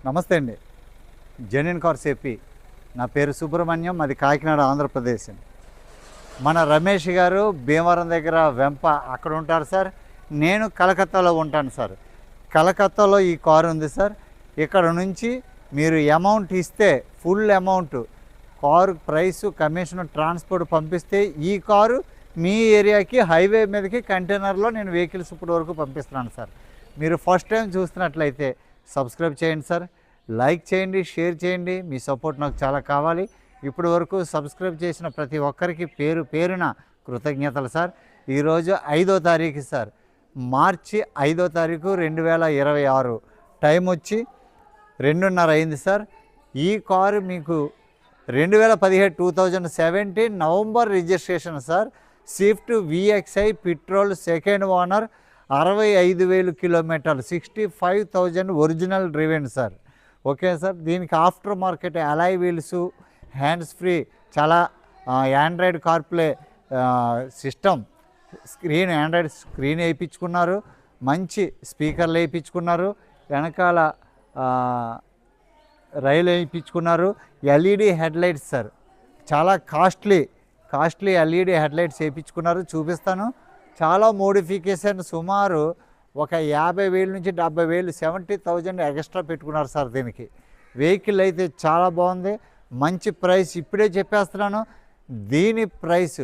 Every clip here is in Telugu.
నమస్తే అండి. Genuine cars AP. నా పేరు సుబ్రహ్మణ్యం, అది కాకినాడ, ఆంధ్రప్రదేశ్. మన రమేష్ గారు భీమవరం దగ్గర వెంప అక్కడ ఉంటారు సార్. నేను కలకత్తాలో ఉంటాను సార్. కలకత్తాలో ఈ కారు ఉంది సార్. ఇక్కడ నుంచి మీరు అమౌంట్ ఇస్తే full amount car price, commission, transport పంపిస్తే ఈ కారు మీ ఏరియాకి హైవే మీదకి కంటైనర్లో నేను వెహికల్స్ ఇప్పటి వరకు పంపిస్తున్నాను సార్. మీరు ఫస్ట్ టైం చూస్తున్నట్లయితే సబ్స్క్రైబ్ చేయండి సార్, లైక్ చేయండి, షేర్ చేయండి. మీ సపోర్ట్ నాకు చాలా కావాలి. ఇప్పటి వరకు సబ్స్క్రైబ్ చేసిన ప్రతి ఒక్కరికి పేరు పేరున కృతజ్ఞతలు సార్. ఈరోజు 5వ తారీఖు సార్, మార్చి 5వ తారీఖు 2026. టైం వచ్చి 2:30 అయింది సార్. ఈ కారు మీకు 2017 November registration sir. Swift VXI petrol, second owner, 65,000 కిలోమీటర్లు, 65,000 original driven sir. Okay sir. దీనికి after market alloy wheels, hands free, చాలా Android CarPlay system, screen, Android screen వేయించుకున్నారు, మంచి స్పీకర్లు వేయించుకున్నారు, వెనకాల రైలు వేయించుకున్నారు, LED హెడ్లైట్స్ సార్. చాలా కాస్ట్లీ LED హెడ్లైట్స్ వేయించుకున్నారు, చూపిస్తాను. చాలా మోడిఫికేషన్, సుమారు ఒక 50,000 నుంచి 70,000, 70,000 ఎక్స్ట్రా పెట్టుకున్నారు సార్ దీనికి. వెహికల్ అయితే చాలా బాగుంది, మంచి ప్రైస్ ఇప్పుడే చెప్పేస్తున్నాను. దీని ప్రైస్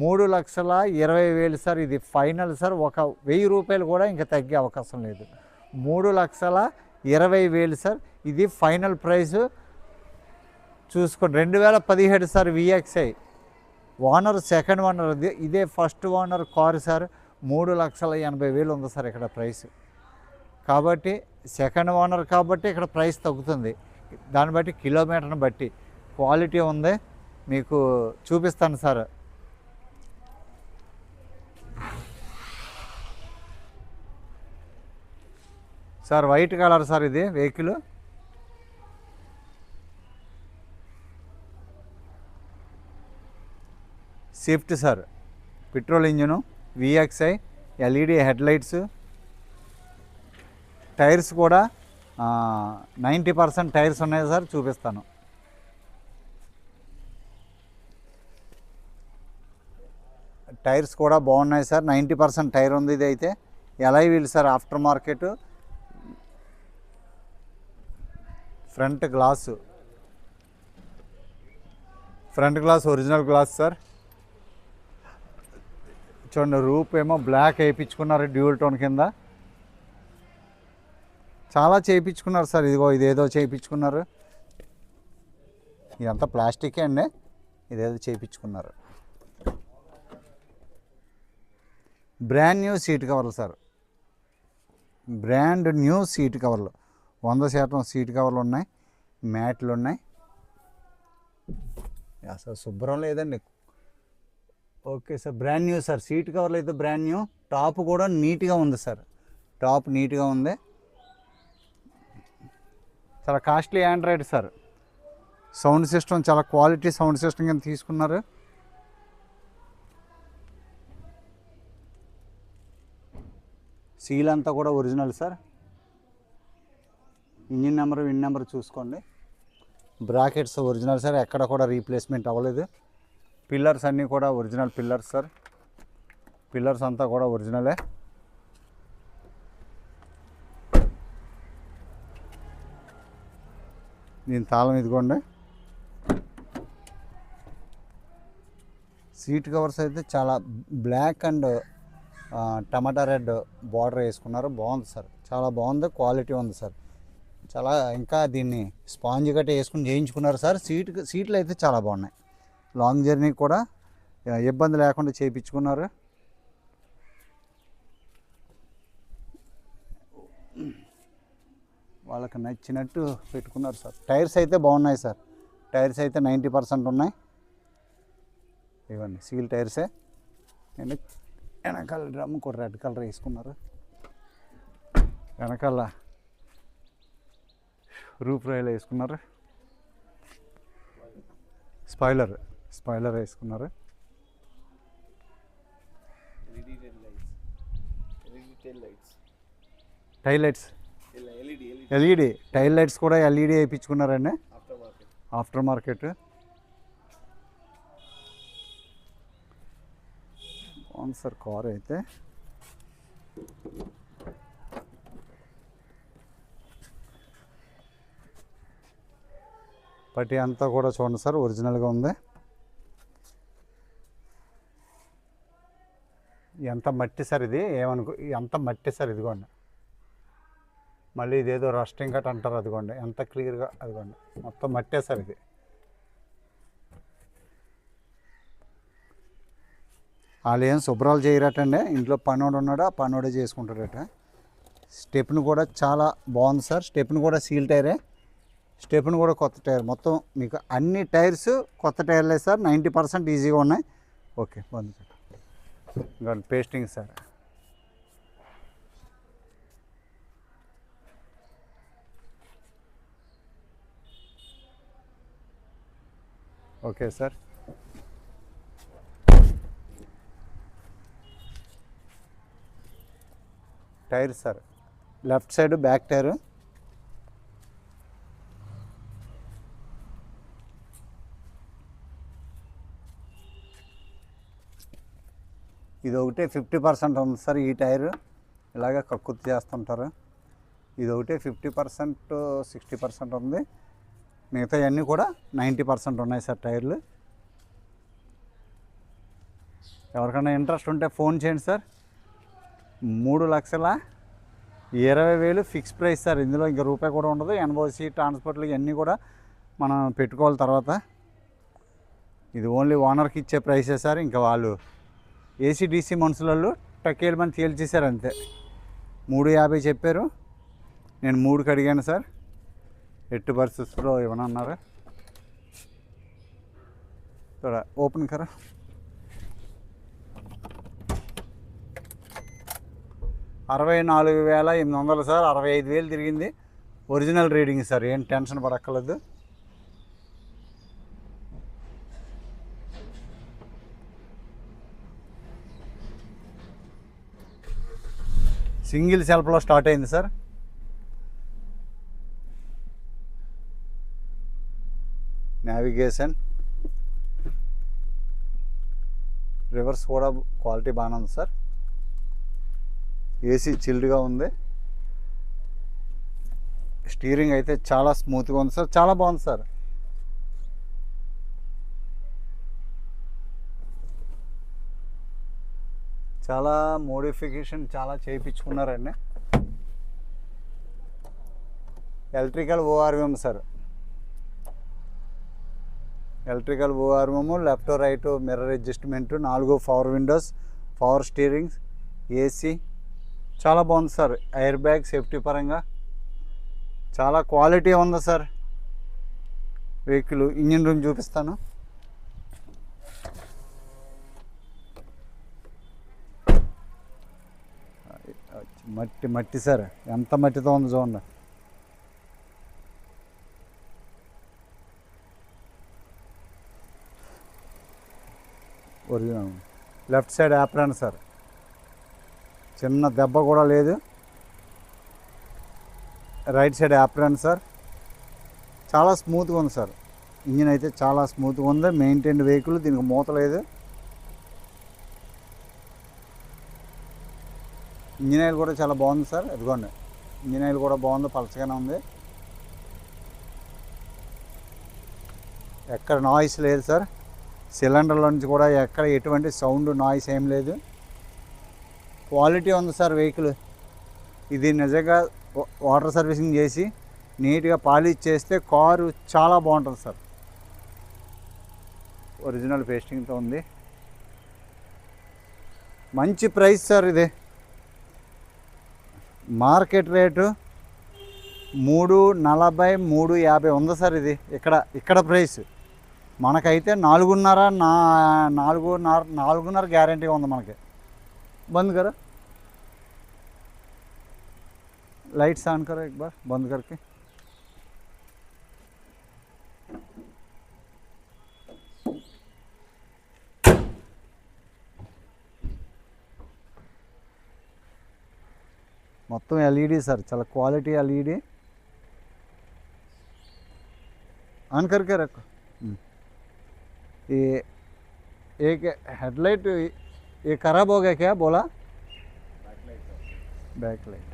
3,20,000 సార్. ఇది ఫైనల్ సార్. ఒక 1,000 రూపాయలు కూడా ఇంకా తగ్గే అవకాశం లేదు. 3,20,000 సార్. ఇది ఫైనల్ ప్రైస్. చూసుకోండి. 2017 sir VXI. Owner second owner, ఇదే ఫస్ట్ ఓనర్ కారు సార్. 3,80,000 ఉంది సార్ ఇక్కడ ప్రైస్. కాబట్టి సెకండ్ ఓనర్ కాబట్టి ఇక్కడ ప్రైస్ తగ్గుతుంది. దాన్ని బట్టి కిలోమీటర్ని బట్టి క్వాలిటీ ఉంది, మీకు చూపిస్తాను sir. Sir white colour sir ఇది vehicle. Swift sir, petrol engine, VXI, LED headlights, tyres కూడా 90% టైర్స్ ఉన్నాయి సార్, చూపిస్తాను. టైర్స్ కూడా బాగున్నాయి సార్, 90% టైర్ ఉంది. ఇది అయితే alloy wheel sir, after market. Front glass original glass sir. చూడండి, రూప్ ఏమో బ్లాక్ వేయించుకున్నారు డ్యూల్ టోన్ కింద. చాలా చేయించుకున్నారు సార్. ఇదేదో చేయించుకున్నారు. ఇదంతా ప్లాస్టికే అండి, ఇదేదో చేయించుకున్నారు. బ్రాండ్ న్యూ సీట్ కవర్లు సార్, బ్రాండ్ న్యూ సీట్ కవర్లు, 100% సీట్ కవర్లు ఉన్నాయి, మ్యాట్లు ఉన్నాయి. అసలు శుభ్రం లేదండి. Okay sir, brand new sir. Seat కవర్లు అయితే బ్రాండ్ న్యూ. టాప్ కూడా నీట్గా ఉంది సార్, టాప్ నీట్గా ఉంది. చాలా costly Android sir. Sound system చాలా క్వాలిటీ సౌండ్ సిస్టమ్ కింద తీసుకున్నారు. సీల్ అంతా కూడా original sir. Engine number, win number చూసుకోండి. బ్రాకెట్స్ ఒరిజినల్ సార్, ఎక్కడ కూడా రీప్లేస్మెంట్ అవ్వలేదు. పిల్లర్స్ అన్నీ కూడా ఒరిజినల్ పిల్లర్స్ సార్. పిల్లర్స్ అంతా కూడా ఒరిజినలే. దీని తాళం ఇదిగోండి. సీట్ కవర్స్ అయితే చాలా black and tomato red border వేసుకున్నారు. బాగుంది సార్, చాలా బాగుంది, క్వాలిటీ ఉంది సార్. చాలా ఇంకా దీన్ని స్పాంజ్ గట్ట వేసుకుని చేయించుకున్నారు సార్. సీట్లు అయితే చాలా బాగున్నాయి. లాంగ్ జర్నీ కూడా ఇబ్బంది లేకుండా చేయించుకున్నారు. వాళ్ళకి నచ్చినట్టు పెట్టుకున్నారు సార్. టైర్స్ అయితే బాగున్నాయి సార్. టైర్స్ అయితే 90% ఉన్నాయి. ఇవన్నీ సీల్ టైర్సే. వెనకాల డ్రమ్ కూడా రెడ్ కలర్ వేసుకున్నారు. వెనకాల రూఫ్ రైల్ వేసుకున్నారు. స్పాయిలర్ వేసుకున్నారు. Tile lights, LED LED tile lights కూడా ఎల్ఈడి వేయించుకున్నారండి, ఆఫ్టర్ మార్కెట్. అవును సార్, కార్ అయితే పట్టి అంతా కూడా చూడండి సార్, ఒరిజినల్గా ఉంది. ఎంత మట్టి సార్ ఇది, ఎంత మట్టి సార్, ఇదిగోండి. మళ్ళీ ఇదేదో రస్టింగ్ కట్ అంటారు, అదిగోండి ఎంత క్లియర్గా, అదిగోండి మొత్తం మట్టే సార్ ఇది. వాళ్ళు ఏం శుభ్రాలు చేయరటండి, ఇంట్లో పనోడు ఉన్నాడు, ఆ పనోడే చేసుకుంటాడట. స్టెప్ను కూడా చాలా బాగుంది సార్, స్టెప్ను కూడా సీల్ టైరే, స్టెప్ను కూడా కొత్త టైర్. మొత్తం మీకు అన్ని టైర్స్ కొత్త టైర్లే సార్, 90% ఈజీగా ఉన్నాయి. ఓకే బంద్ ఇంకా pasting sir. Okay sir, tyre sir, left side back tyre, ఇది ఒకటే 50% ఉంది సార్. ఈ టైరు ఇలాగ కక్కుర్తి చేస్తుంటారు, ఇది ఒకటే 50% 60% ఉంది, మిగతా అన్నీ కూడా 90% ఉన్నాయి సార్ టైర్లు. ఎవరికైనా ఇంట్రెస్ట్ ఉంటే ఫోన్ చేయండి సార్. 3,20,000 ఫిక్స్ ప్రైస్ సార్, ఇందులో ఇంకా రూపాయి కూడా ఉండదు. ఎన్ఓసి ట్రాన్స్పోర్ట్లు ఇవన్నీ కూడా మనం పెట్టుకోవాలి తర్వాత. ఇది ఓన్లీ ఓనర్కి ఇచ్చే ప్రైసే సార్. ఇంకా వాళ్ళు ఏసీడీసీ మనుషులలో టక్కేలు మంది తేల్చేశారు అంతే. 3,50 చెప్పారు, నేను 3కి అడిగాను సార్. ఎట్టి పరిస్థితుల్లో ఇవ్వనన్నారు. थोड़ा ओपन करो. ₹64,800 సార్, 65,000 తిరిగింది. ఒరిజినల్ రీడింగ్ సార్, ఏం టెన్షన్ పడక్కర్లేదు. సింగిల్ సెల్ఫ్లో స్టార్ట్ అయింది సార్. నావిగేషన్, రివర్స్ కూడా క్వాలిటీ బాగానే ఉంది సార్. ఏసీ చిల్డ్గా ఉంది. స్టీరింగ్ అయితే చాలా స్మూత్గా ఉంది సార్, చాలా బాగుంది సార్. చాలా మోడిఫికేషన్ చాలా చేయించుకున్నారండి. Electrical ORM sir, electrical ORM, left right mirror adjustment, 4 power windows, power steerings, AC చాలా బాగుంది సార్. ఎయిర్ బ్యాగ్ సేఫ్టీ పరంగా చాలా క్వాలిటీ ఉంది సార్ వెహికల్. ఇంజిన్ రూమ్ చూపిస్తాను. మట్టి మట్టి సార్, ఎంత మట్టితో ఉంది చూడండి. Original. Left side apron sir, చిన్న దెబ్బ కూడా లేదు. రైట్ సైడ్ యాప్రాన్ సార్, చాలా స్మూత్గా ఉంది సార్. ఇంజిన్ అయితే చాలా స్మూత్గా ఉంది. మెయింటైన్డ్ వెహికల్, దీనికి మూత లేదు. ఇంజిన్ ఆయిల్ కూడా చాలా బాగుంది సార్, ఇదిగోండి ఇంజిన్ ఆయిల్ కూడా బాగుంది, పలచగానే ఉంది. ఎక్కడ నాయిస్ లేదు సార్. సిలిండర్లో నుంచి కూడా ఎక్కడ ఎటువంటి సౌండ్ నాయిస్ ఏం లేదు. క్వాలిటీ ఉంది సార్ వెహికల్. ఇది నిజంగా వాటర్ సర్వీసింగ్ చేసి నీట్గా పాలిష్ చేస్తే కారు చాలా బాగుంటుంది సార్. ఒరిజినల్ పేస్టింగ్తో ఉంది. మంచి ప్రైస్ సార్ ఇది. మార్కెట్ రేటు 340, 350 ఉంది సార్. ఇది ఇక్కడ ప్రైస్. మనకైతే 4.5 గ్యారంటీ ఉంది మనకి. बंद करो, लाइट्स ऑन करो एक बार बंद करके. మొత్తం ఎల్ఈడి సార్, చాలా క్వాలిటీ ఎల్ఈడి. ऑन करके रखो। ये एक हेडलाइट ये खराब हो गया क्या बोला? Back light.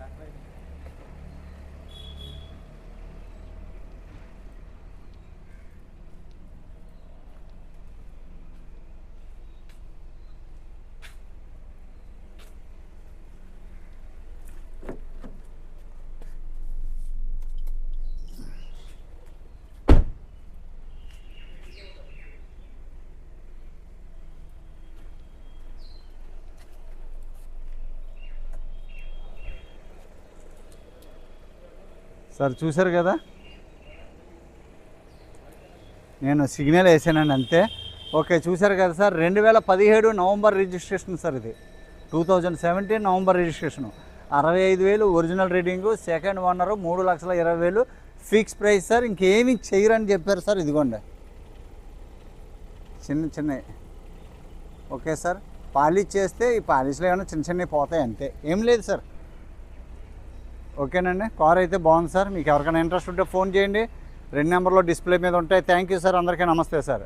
సార్ చూశారు కదా, నేను సిగ్నల్ వేసానండి అంతే. ఓకే చూశారు కదా సార్, 2017 నవంబర్ రిజిస్ట్రేషన్ సార్ ఇది. 2017 November registration. 65,000 original reading, second owner 3,20,000 fix price sir. ఇంకేమీ చేయరని చెప్పారు సార్. ఇదిగోండి చిన్న ఓకే సార్. పాలిష్ చేస్తే ఈ పాలిష్లో ఏమైనా చిన్నవి పోతాయి అంతే, ఏం లేదు సార్. ఓకేనండి, కార్ అయితే బాగుంది సార్. మీకు ఎవరికైనా ఇంట్రెస్ట్ ఉంటే ఫోన్ చేయండి, 2 నెంబర్లో డిస్ప్లే మీద ఉంటాయి. థ్యాంక్ యూ సార్, అందరికీ నమస్తే సార్.